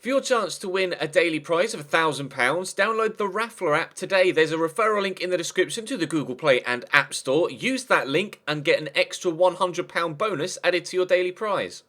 For your chance to win a daily prize of £1,000, download the Raffler app today. There's a referral link in the description to the Google Play and App Store. Use that link and get an extra £100 bonus added to your daily prize.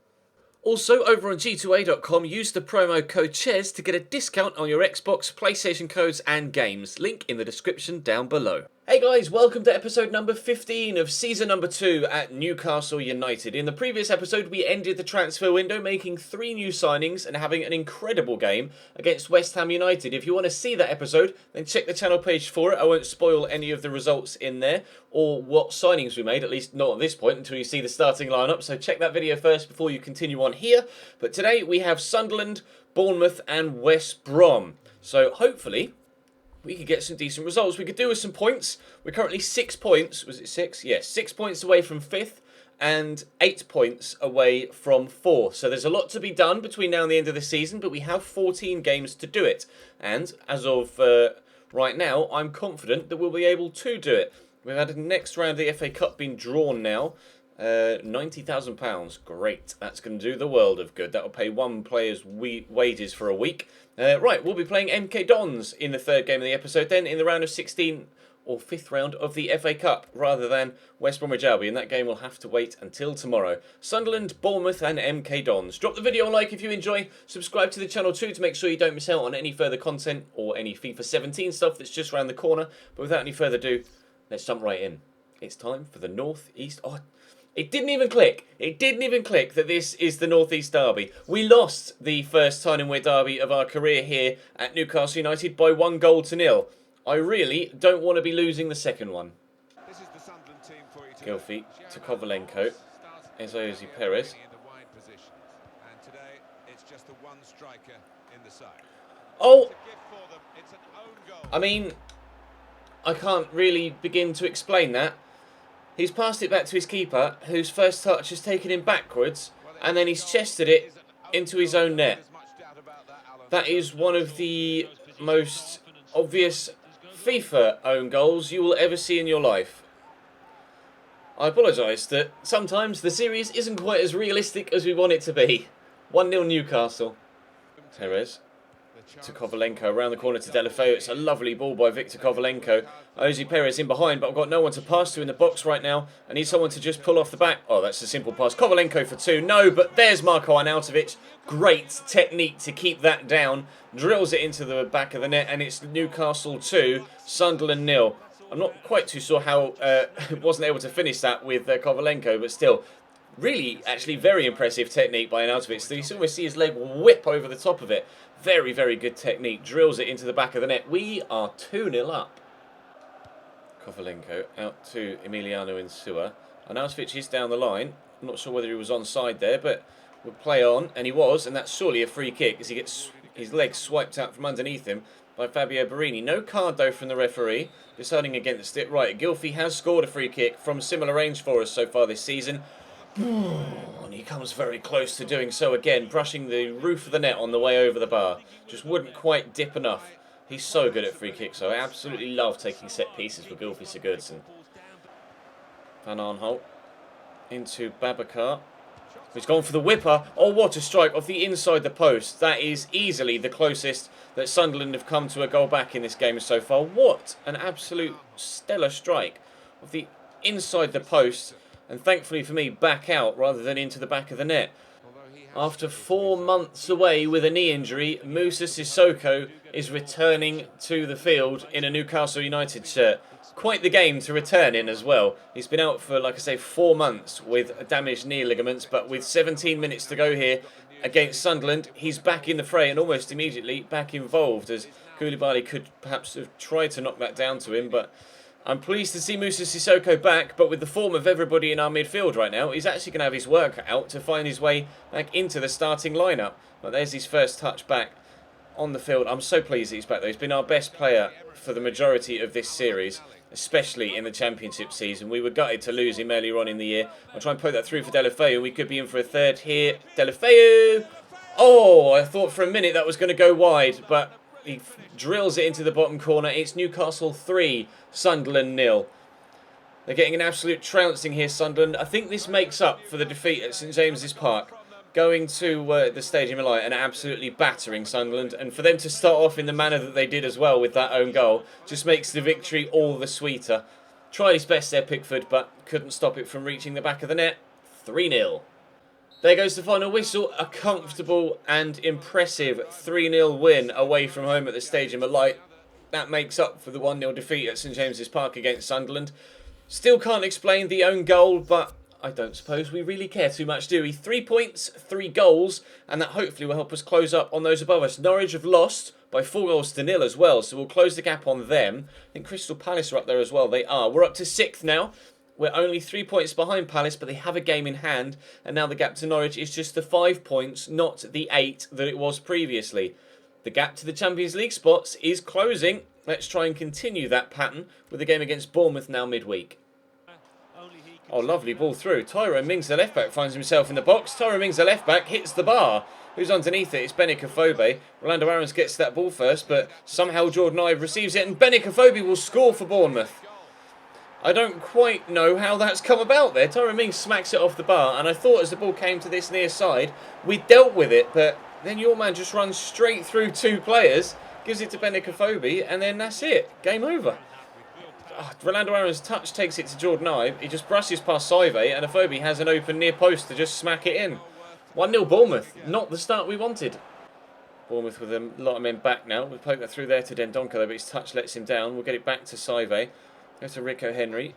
Also, over on g2a.com, use the promo code CHES to get a discount on your Xbox, PlayStation codes and games. Link in the description down below. Hey guys, welcome to episode number 15 of season number 2 at Newcastle United. In the previous episode, we ended the transfer window making 3 new signings and having an incredible game against West Ham United. If you want to see that episode, then check the channel page for it. I won't spoil any of the results in there or what signings we made, at least not at this point until you see the starting lineup. So check that video first before you continue on here. But today we have Sunderland, Bournemouth and West Brom. So hopefully we could get some decent results. We could do with some points. We're currently 6 points. Was it 6? Yes, 6 points away from 5th and 8 points away from 4th. So there's a lot to be done between now and the end of the season, but we have 14 games to do it. And as of right now, I'm confident that we'll be able to do it. We've had the next round of the FA Cup being drawn now. £90,000. Great. That's going to do the world of good. That'll pay one player's wages for a week. Right, we'll be playing MK Dons in the 3rd game of the episode, then in the round of 16 or 5th round of the FA Cup, rather than West Bromwich Albion. That game will have to wait until tomorrow. Sunderland, Bournemouth and MK Dons. Drop the video a like if you enjoy. Subscribe to the channel too to make sure you don't miss out on any further content or any FIFA 17 stuff that's just around the corner. But without any further ado, let's jump right in. It's time for the North East... Oh, it didn't even click. It didn't even click that this is the North East Derby. We lost the first TYNE derby of our career here at Newcastle United by 1-0. I really don't want to be losing the second one. Gilfie to Kovalenko. Ezozi Perez. Oh! I mean, I can't really begin to explain that. He's passed it back to his keeper, whose first touch has taken him backwards, and then he's chested it into his own net. That is one of the most obvious FIFA own goals you will ever see in your life. I apologise that sometimes the series isn't quite as realistic as we want it to be. 1-0 Newcastle. Perez to Kovalenko, around the corner to Delafeu. It's a lovely ball by Victor Kovalenko. Ozi Perez in behind, but I've got no one to pass to in the box right now. I need someone to just pull off the back. Oh, that's a simple pass. Kovalenko for 2. No, but there's Marko Arnautovic. Great technique to keep that down. Drills it into the back of the net, and it's Newcastle 2, Sunderland 0. I'm not quite too sure how wasn't able to finish that with Kovalenko, but still, really, actually very impressive technique by Arnautovic. So you can almost see his leg whip over the top of it. Very, very good technique. Drills it into the back of the net. We are 2-0 up. Kovalenko out to Emiliano Insua. Arnautovic is down the line. I'm not sure whether he was onside there, but we'll play on. And he was, and that's surely a free kick as he gets his leg swiped out from underneath him by Fabio Barini. No card, though, from the referee. Deciding against it. Right, Gilfie has scored a free kick from similar range for us so far this season. And he comes very close to doing so again, brushing the roof of the net on the way over the bar. Just wouldn't quite dip enough. He's so good at free kicks, so I absolutely love taking set pieces with Gylfi Sigurdsson. Van Arnholt into Babacar, who's gone for the whipper. Oh, what a strike off the inside the post. That is easily the closest that Sunderland have come to a goal back in this game so far. What an absolute stellar strike off the inside the post. And thankfully for me, back out rather than into the back of the net. After 4 months away with a knee injury, Moussa Sissoko is returning to the field in a Newcastle United shirt. Quite the game to return in as well. He's been out for, like I say, 4 months with damaged knee ligaments, but with 17 minutes to go here against Sunderland, he's back in the fray and almost immediately back involved, as Koulibaly could perhaps have tried to knock that down to him, but I'm pleased to see Moussa Sissoko back, but with the form of everybody in our midfield right now, he's actually going to have his work out to find his way back into the starting lineup. But there's his first touch back on the field. I'm so pleased that he's back, though. He's been our best player for the majority of this series, especially in the Championship season. We were gutted to lose him earlier on in the year. I'll try and poke that through for Delafeu, and we could be in for a third here. Delafeu! Oh, I thought for a minute that was going to go wide, but he drills it into the bottom corner. It's Newcastle 3, Sunderland 0. They're getting an absolute trouncing here, Sunderland. I think this makes up for the defeat at St James's Park. going to the Stadium of Light and absolutely battering Sunderland. And for them to start off in the manner that they did as well with that own goal just makes the victory all the sweeter. Tried his best there, Pickford, but couldn't stop it from reaching the back of the net. 3-0. There goes the final whistle. A comfortable and impressive 3-0 win away from home at the Stadium of Light. That makes up for the 1-0 defeat at St James's Park against Sunderland. Still can't explain the own goal, but I don't suppose we really care too much, do we? 3 points, 3 goals, and that hopefully will help us close up on those above us. Norwich have lost by 4-0 as well, so we'll close the gap on them. I think Crystal Palace are up there as well. They are. We're up to 6th now. We're only 3 points behind Palace, but they have a game in hand, and now the gap to Norwich is just the 5 points, not the 8 that it was previously. The gap to the Champions League spots is closing. Let's try and continue that pattern with the game against Bournemouth now midweek. Oh, lovely ball through. Tyrone Mings, the left-back, finds himself in the box. Tyrone Mings, the left-back, hits the bar. Who's underneath it? It's Benik Afobe. Rolando Aarons gets that ball first, but somehow Jordan Ive receives it, and Benik Afobe will score for Bournemouth. I don't quite know how that's come about there. Tyrone Mings smacks it off the bar, and I thought as the ball came to this near side, we dealt with it, but then your man just runs straight through 2 players, gives it to Benik Afobe, and then that's it. Game over. Rolando Aarons' touch takes it to Jordan Ive. He just brushes past Saive, and Afobe has an open near post to just smack it in. 1-0 Bournemouth. Not the start we wanted. Bournemouth with a lot of men back now. We'll poke that through there to Dendoncker, but his touch lets him down. We'll get it back to Saive. Go to Rico Henry.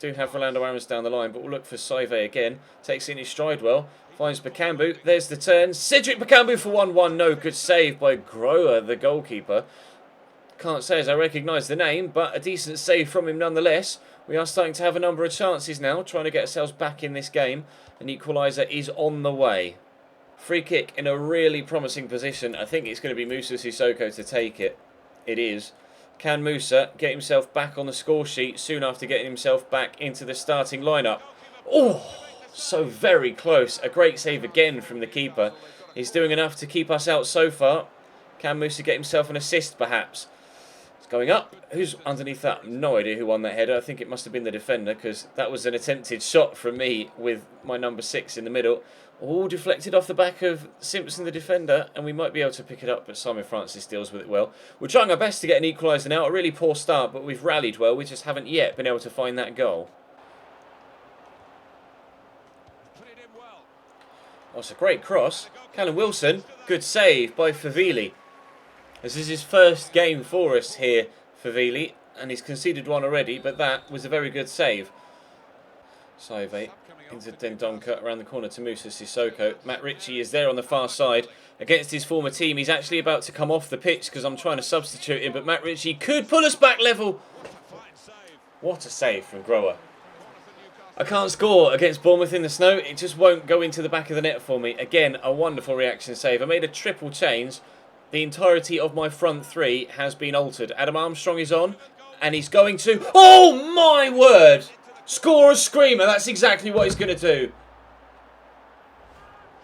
Do have Rolando Aarons down the line, but we'll look for Saive again. Takes it in his stride well. Finds Bakambu. There's the turn. Cedric Bakambu for 1-1. No, good save by Grower, the goalkeeper. Can't say as I recognise the name, but a decent save from him nonetheless. We are starting to have a number of chances now, trying to get ourselves back in this game. An equaliser is on the way. Free kick in a really promising position. I think it's going to be Moussa Sissoko to take it. It is. Can Moussa get himself back on the score sheet soon after getting himself back into the starting lineup? Oh, so very close. A great save again from the keeper. He's doing enough to keep us out so far. Can Moussa get himself an assist perhaps? It's going up. Who's underneath that? No idea who won that header. I think it must have been the defender because that was an attempted shot from me with my number 6 in the middle. All deflected off the back of Simpson, the defender, and we might be able to pick it up, but Simon Francis deals with it well. We're trying our best to get an equaliser now. A really poor start, but we've rallied well. We just haven't yet been able to find that goal. Oh, it's a great cross. Callum Wilson, good save by Favili. This is his first game for us here, Favili, and he's conceded one already, but that was a very good save. Saive into Dendoncker around the corner to Moussa Sissoko. Matt Ritchie is there on the far side against his former team. He's actually about to come off the pitch because I'm trying to substitute him, but Matt Ritchie could pull us back level. What a save from Grower. I can't score against Bournemouth in the snow. It just won't go into the back of the net for me. Again, a wonderful reaction save. I made a triple change. The entirety of my front 3 has been altered. Adam Armstrong is on, and he's going to... Oh, my word! Score a screamer. That's exactly what he's going to do.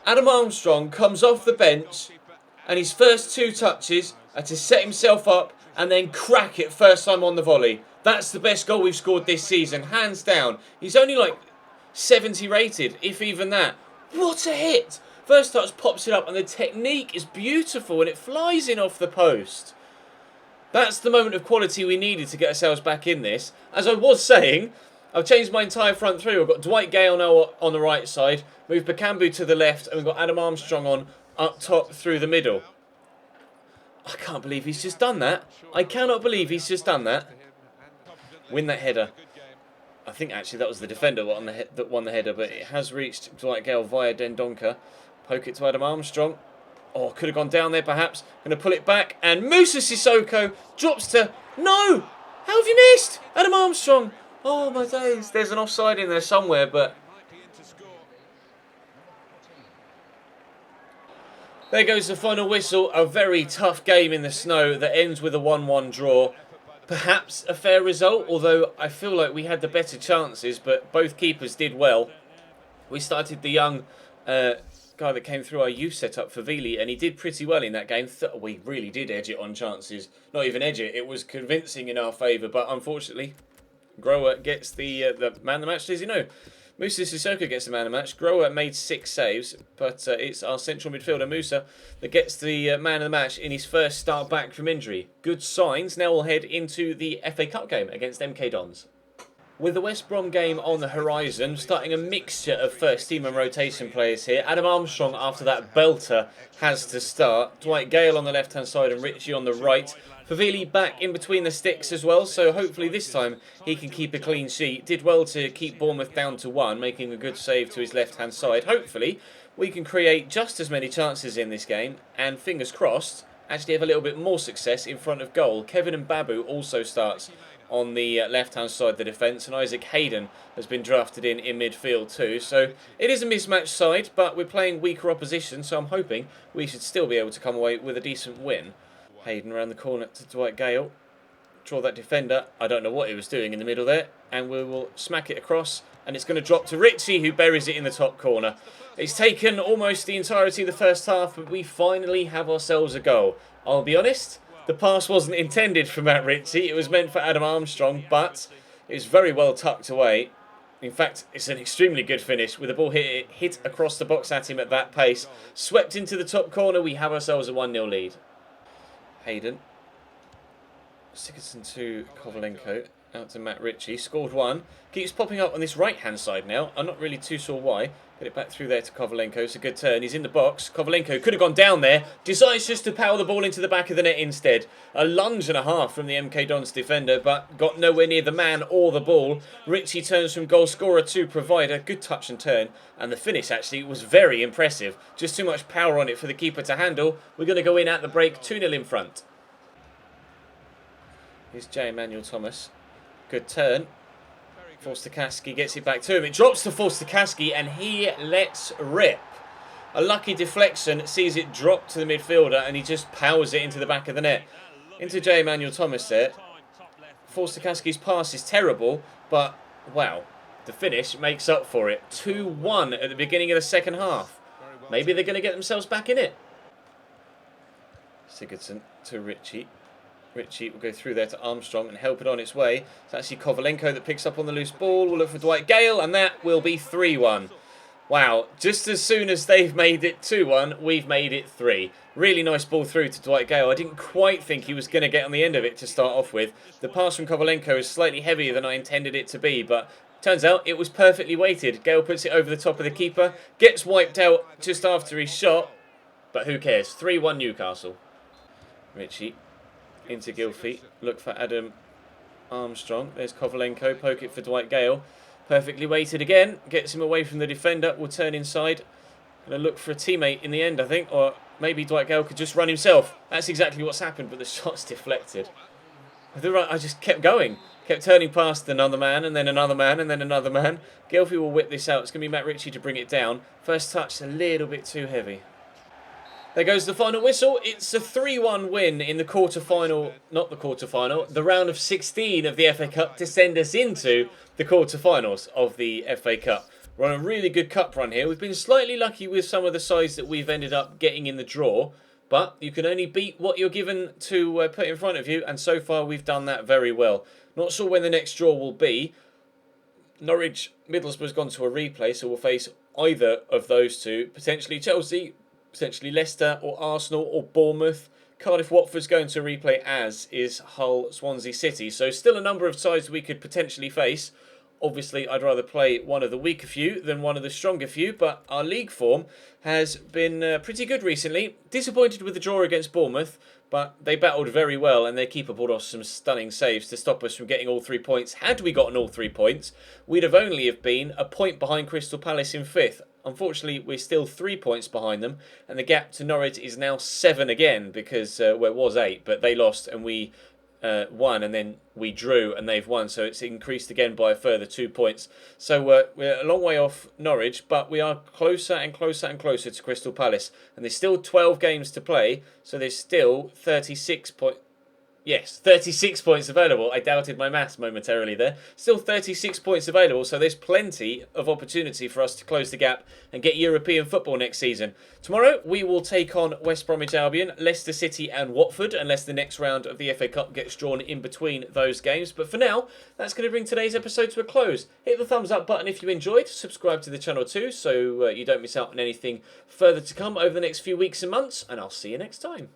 Adam Armstrong comes off the bench, and his first 2 touches are to set himself up and then crack it first time on the volley. That's the best goal we've scored this season, hands down. He's only like 70 rated, if even that. What a hit! First touch pops it up, and the technique is beautiful, and it flies in off the post. That's the moment of quality we needed to get ourselves back in this. As I was saying, I've changed my entire front 3. We've got Dwight Gale now on the right side, moved Bakambu to the left, and we've got Adam Armstrong on up top through the middle. I can't believe he's just done that. I cannot believe he's just done that. Win that header. I think actually that was the defender that won the header, but it has reached Dwight Gale via Dendoncker. Poke it to Adam Armstrong. Oh, could have gone down there perhaps. Going to pull it back, and Moussa Sissoko drops to... No! How have you missed? Adam Armstrong. Oh my days. There's an offside in there somewhere, but... There goes the final whistle. A very tough game in the snow that ends with a 1-1 draw. Perhaps a fair result, although I feel like we had the better chances, but both keepers did well. We started the young guy that came through our youth setup for Vili, and he did pretty well in that game. We really did edge it on chances. Not even edge it, it was convincing in our favour, but unfortunately, Grower gets the man of the match, as you know. Musa Sissoko gets the man of the match. Grower made 6 saves, but it's our central midfielder Musa that gets the man of the match in his first start back from injury. Good signs. Now we'll head into the FA Cup game against MK Dons. With the West Brom game on the horizon, starting a mixture of first team and rotation players here. Adam Armstrong, after that belter, has to start. Dwight Gale on the left-hand side and Ritchie on the right. Favili back in between the sticks as well, so hopefully this time he can keep a clean sheet. Did well to keep Bournemouth down to 1, making a good save to his left-hand side. Hopefully we can create just as many chances in this game, and fingers crossed, actually have a little bit more success in front of goal. Kevin and Babu also starts on the left-hand side of the defence, and Isaac Hayden has been drafted in midfield too. So it is a mismatched side, but we're playing weaker opposition, so I'm hoping we should still be able to come away with a decent win. Hayden around the corner to Dwight Gale. Draw that defender. I don't know what he was doing in the middle there, and we will smack it across, and it's going to drop to Ritchie, who buries it in the top corner. It's taken almost the entirety of the first half, but we finally have ourselves a goal. I'll be honest, the pass wasn't intended for Matt Ritchie. It was meant for Adam Armstrong, but it was very well tucked away. In fact, it's an extremely good finish with the ball hit across the box at him at that pace. Swept into the top corner. We have ourselves a 1-0 lead. Hayden. Sickerson to Kovalenko. Out to Matt Ritchie. Scored 1. Keeps popping up on this right-hand side now. I'm not really too sure why. Get it back through there to Kovalenko. It's a good turn. He's in the box. Kovalenko could have gone down there. Decides just to power the ball into the back of the net instead. A lunge and a half from the MK Dons defender, but got nowhere near the man or the ball. Ritchie turns from goal scorer to provider. Good touch and turn. And the finish actually was very impressive. Just too much power on it for the keeper to handle. We're going to go in at the break. 2-0 in front. Here's J. Emmanuel Thomas. Good turn. Forster-Caskey gets it back to him. It drops to Forster-Caskey and he lets rip. A lucky deflection sees it drop to the midfielder and he just powers it into the back of the net. Into J. Emmanuel Thomas there. Forster-Caskey's pass is terrible, but wow, the finish makes up for it. 2-1 at the beginning of the second half. Maybe they're going to get themselves back in it. Sigurdsson to Ritchie. Ritchie will go through there to Armstrong and help it on its way. It's actually Kovalenko that picks up on the loose ball. We'll look for Dwight Gale, and that will be 3-1. Wow, just as soon as they've made it 2-1, we've made it 3. Really nice ball through to Dwight Gale. I didn't quite think he was going to get on the end of it to start off with. The pass from Kovalenko is slightly heavier than I intended it to be, but turns out it was perfectly weighted. Gale puts it over the top of the keeper, gets wiped out just after his shot, but who cares? 3-1 Newcastle. Ritchie. Into Gilfie, look for Adam Armstrong. There's Kovalenko, poke it for Dwight Gale. Perfectly weighted again, gets him away from the defender, will turn inside. Going to look for a teammate in the end, I think, or maybe Dwight Gale could just run himself. That's exactly what's happened, but the shot's deflected. I just kept going, kept turning past another man, and then another man, and then another man. Gilfie will whip this out. It's going to be Matt Ritchie to bring it down. First touch, a little bit too heavy. There goes the final whistle. It's a 3-1 win in the quarter-final, not the quarter-final, the round of 16 of the FA Cup to send us into the quarter-finals of the FA Cup. We're on a really good cup run here. We've been slightly lucky with some of the sides that we've ended up getting in the draw, but you can only beat what you're given to put in front of you, and so far we've done that very well. Not sure when the next draw will be. Norwich, Middlesbrough's gone to a replay, so we'll face either of those two, potentially Chelsea, potentially Leicester or Arsenal or Bournemouth. Cardiff Watford's going to replay, as is Hull Swansea City. So still a number of sides we could potentially face. Obviously, I'd rather play one of the weaker few than one of the stronger few, but our league form has been pretty good recently. Disappointed with the draw against Bournemouth, but they battled very well and their keeper pulled off some stunning saves to stop us from getting all 3 points. Had we gotten all 3 points, we'd have only have been a point behind Crystal Palace in 5th. Unfortunately, we're still 3 points behind them, and the gap to Norwich is now 7 again because, well, it was 8, but they lost and we won, and then we drew and they've won, so it's increased again by a further 2 points. So we're a long way off Norwich, but we are closer and closer and closer to Crystal Palace, and there's still 12 games to play, so there's still 36 points. Yes, 36 points available. I doubted my maths momentarily there. Still 36 points available, so there's plenty of opportunity for us to close the gap and get European football next season. Tomorrow, we will take on West Bromwich Albion, Leicester City and Watford, unless the next round of the FA Cup gets drawn in between those games. But for now, that's going to bring today's episode to a close. Hit the thumbs up button if you enjoyed. Subscribe to the channel too, so you don't miss out on anything further to come over the next few weeks and months. And I'll see you next time.